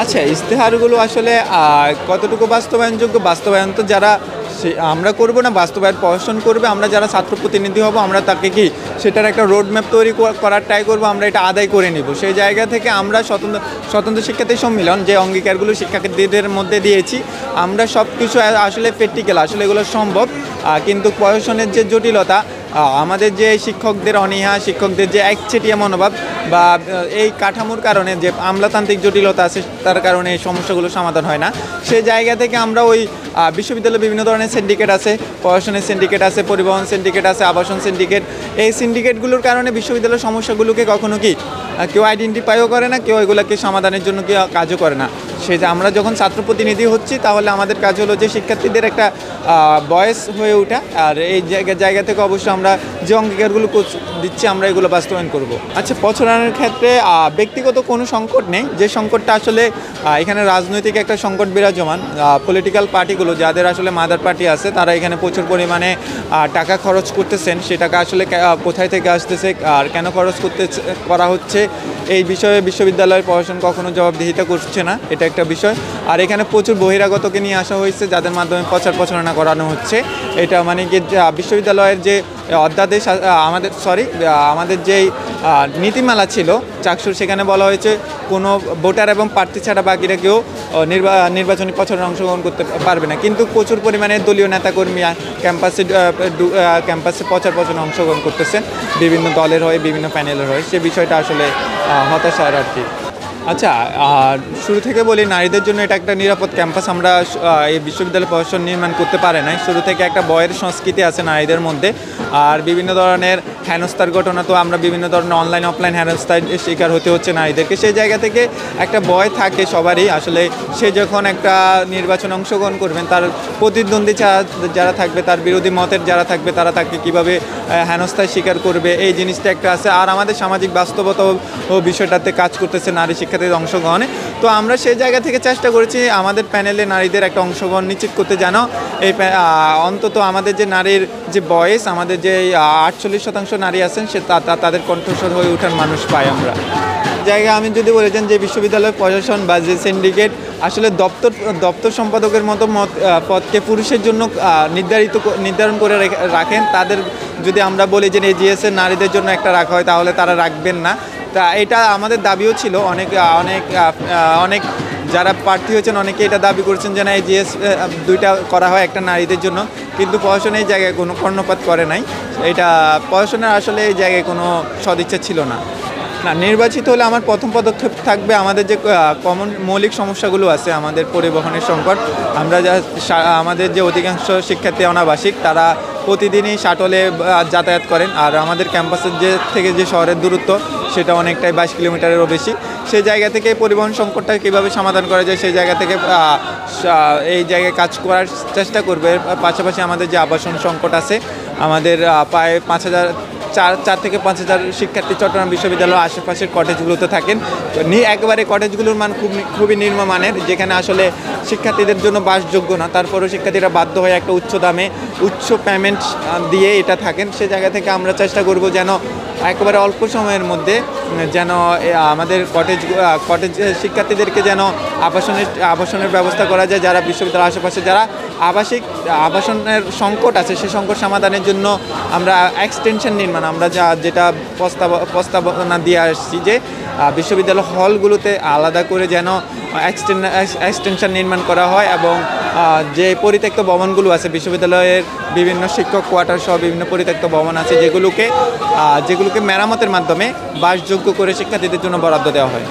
আচ্ছা, ইশতেহারগুলো আসলে কতটুকু বাস্তবায়নযোগ্য? বাস্তবায়ন তো যারা আমরা করব না, বাস্তবায়ন প্রশাসন করবে। আমরা যারা ছাত্র প্রতিনিধি হব, আমরা তাকে কি সেটার একটা রোড ম্যাপ তৈরি করার ট্রাই করব, আমরা এটা আদায় করে নিব। সেই জায়গা থেকে আমরা স্বতন্ত্র শিক্ষার্থী সম্মিলন যে অঙ্গীকারগুলো শিক্ষার্থীদের মধ্যে দিয়েছি, আমরা সব কিছু আসলে প্র্যাকটিক্যাল, আসলে এগুলো সম্ভব। কিন্তু প্রশাসনের যে জটিলতা, আমাদের যে শিক্ষকদের অনীহা, শিক্ষকদের যে একচেটিয়া মনোভাব বা এই কাঠামোর কারণে যে আমলাতান্ত্রিক জটিলতা আছে, তার কারণে এই সমস্যাগুলো সমাধান হয় না। সেই জায়গা থেকে আমরা ওই বিশ্ববিদ্যালয়ে বিভিন্ন ধরনের সিন্ডিকেট আছে, প্রশাসনের সিন্ডিকেট আছে, পরিবহন সিন্ডিকেট আছে, আবাসন সিন্ডিকেট। এই সিন্ডিকেটগুলোর কারণে বিশ্ববিদ্যালয়ের সমস্যাগুলোকে কখনো কি কেউ আইডেন্টিফাইও করে না, কেউ এগুলোকে সমাধানের জন্য কেউ কাজও করে না। সে যে আমরা যখন ছাত্র প্রতিনিধি হচ্ছি, তাহলে আমাদের কাজ হলো যে শিক্ষার্থীদের একটা ভয়েস হয়ে ওঠা। আর এই জায়গা থেকে অবশ্যই আমরা যে অঙ্গীকারগুলো দিচ্ছি, আমরা এগুলো বাস্তবায়ন করব। আচ্ছা, প্রচারণার ক্ষেত্রে ব্যক্তিগত কোনো সংকট নেই। যে সংকটটা আসলে এখানে রাজনৈতিক একটা সংকট বিরাজমান। পলিটিক্যাল পার্টিগুলো, যাদের আসলে মাদার পার্টি আছে, তারা এখানে প্রচুর পরিমাণে টাকা খরচ করতেছেন। সে টাকা আসলে কোথায় থেকে আসতেছে আর কেন খরচ করা হচ্ছে, এই বিষয়ে বিশ্ববিদ্যালয়ের প্রশাসন কখনো জবাবদিহিতা করছে না, এটা একটা বিষয়। আর এখানে প্রচুর বহিরাগতকে নিয়ে আসা হয়েছে, যাদের মাধ্যমে প্রচারণা করানো হচ্ছে। এটা মানে কি বিশ্ববিদ্যালয়ের যে অধ্যাদেশ আমাদের যেই নীতিমালা ছিল চাকসুর, সেখানে বলা হয়েছে কোনো ভোটার এবং প্রার্থী ছাড়া বাকিরা কেউ নির্বাচনী প্রচারণায় অংশগ্রহণ করতে পারবে না। কিন্তু প্রচুর পরিমাণে দলীয় নেতাকর্মী ক্যাম্পাসে প্রচারণায় অংশগ্রহণ করতেছেন, বিভিন্ন দলের হয়ে, বিভিন্ন প্যানেলের হয়ে। সে বিষয়টা আসলে হতাশার আর কি। আচ্ছা, শুরু থেকে বলি, নারীদের জন্য এটা একটা নিরাপদ ক্যাম্পাস আমরা এই বিশ্ববিদ্যালয় প্রশাসন নির্মাণ করতে পারে নাই। শুরু থেকে একটা ভয়ের সংস্কৃতি আছে নারীদের মধ্যে। আর বিভিন্ন ধরনের হেনস্থার ঘটনা, তো আমরা বিভিন্ন ধরনের অনলাইন অফলাইন হেনস্থার শিকার হতে হচ্ছে নারীদেরকে। সেই জায়গা থেকে একটা ভয় থাকে সবারই। আসলে সে যখন একটা নির্বাচনে অংশগ্রহণ করবেন, তার প্রতিদ্বন্দ্বী যারা থাকবে, তার বিরোধী মতের যারা থাকবে, তারা তাকে কীভাবে হেনস্থার শিকার করবে, এই জিনিসটা একটা আছে। আর আমাদের সামাজিক বাস্তবতা ও বিষয়টাতে কাজ করতেছে নারী শিক্ষার্থীদের অংশগ্রহণে। তো আমরা সেই জায়গা থেকে চেষ্টা করেছি আমাদের প্যানেলে নারীদের একটা অংশগ্রহণ নিশ্চিত করতে, যেন এই অন্তত আমাদের যে নারীর যে বয়স, আমাদের যে 48% নারী আছেন, সে তাদের কণ্ঠস্বর হয়ে ওঠার মানুষ পাই আমরা। জায়গায় আমি যদি বলেছেন যে বিশ্ববিদ্যালয় প্রশাসন বা যে সিন্ডিকেট আসলে দপ্তর সম্পাদকের মতো পদকে পুরুষের জন্য নির্ধারণ করে রাখেন। তাদের যদি আমরা বলি যে জিএসের নারীদের জন্য একটা রাখা হয়, তাহলে তারা রাখবেন না। তা এটা আমাদের দাবিও ছিল। অনেক যারা প্রার্থী হয়েছেন, অনেকে এটা দাবি করেছেন যে না, এই জিএস দুইটা করা হয় একটা নারীদের জন্য, কিন্তু প্রশাসন এই জায়গায় কোনো কর্ণপাত করে নাই। এটা প্রশাসনের আসলে এই জায়গায় কোনো সদিচ্ছা ছিল না। নির্বাচিত হলে আমার প্রথম পদক্ষেপ থাকবে আমাদের যে কমন মৌলিক সমস্যাগুলো আছে, আমাদের পরিবহনের সংকট। আমাদের যে অধিকাংশ শিক্ষার্থী অনাবাসিক, তারা প্রতিদিনই শাটলে যাতায়াত করেন। আর আমাদের ক্যাম্পাসের থেকে যে শহরের দূরত্ব, সেটা অনেকটাই 22 কিলোমিটারেরও বেশি। সেই জায়গা থেকে পরিবহন সংকটটা কীভাবে সমাধান করা যায়, সেই জায়গা থেকে এই জায়গায় কাজ করার চেষ্টা করবে। পাশাপাশি আমাদের যে আবাসন সংকট আছে, আমাদের প্রায় 4 থেকে 5,000 শিক্ষার্থী চট্টগ্রাম বিশ্ববিদ্যালয়ের আশেপাশের কটেজগুলোতে থাকেন। একেবারে কটেজগুলোর মান খুবই নিম্নমানের, যেখানে আসলে শিক্ষার্থীদের জন্য বাসযোগ্য না। তারপরেও শিক্ষার্থীরা বাধ্য হয়ে একটা উচ্চ পেমেন্ট দিয়ে এটা থাকেন। সে জায়গা থেকে আমরা চেষ্টা করব যেন একেবারে অল্প সময়ের মধ্যে যেন আমাদের কটেজ শিক্ষার্থীদেরকে যেন আবাসনের ব্যবস্থা করা যায়। যারা বিশ্ববিদ্যালয়ের আশেপাশে যারা আবাসনের সংকট আছে, সেই সংকট সমাধানের জন্য আমরা এক্সটেনশন নির্মাণ, আমরা যেটা প্রস্তাবনা দিয়ে আসছি যে বিশ্ববিদ্যালয় হলগুলোতে আলাদা করে যেন এক্সটেনশন নির্মাণ করা হয়, এবং যে পরিত্যক্ত ভবনগুলো আছে, বিশ্ববিদ্যালয়ের বিভিন্ন শিক্ষক কোয়ার্টার সহ বিভিন্ন পরিত্যক্ত ভবন আছে, যেগুলোকে মেরামতের মাধ্যমে বাসযোগ্য করে শিক্ষার্থীদের জন্য বরাদ্দ দেওয়া হয়।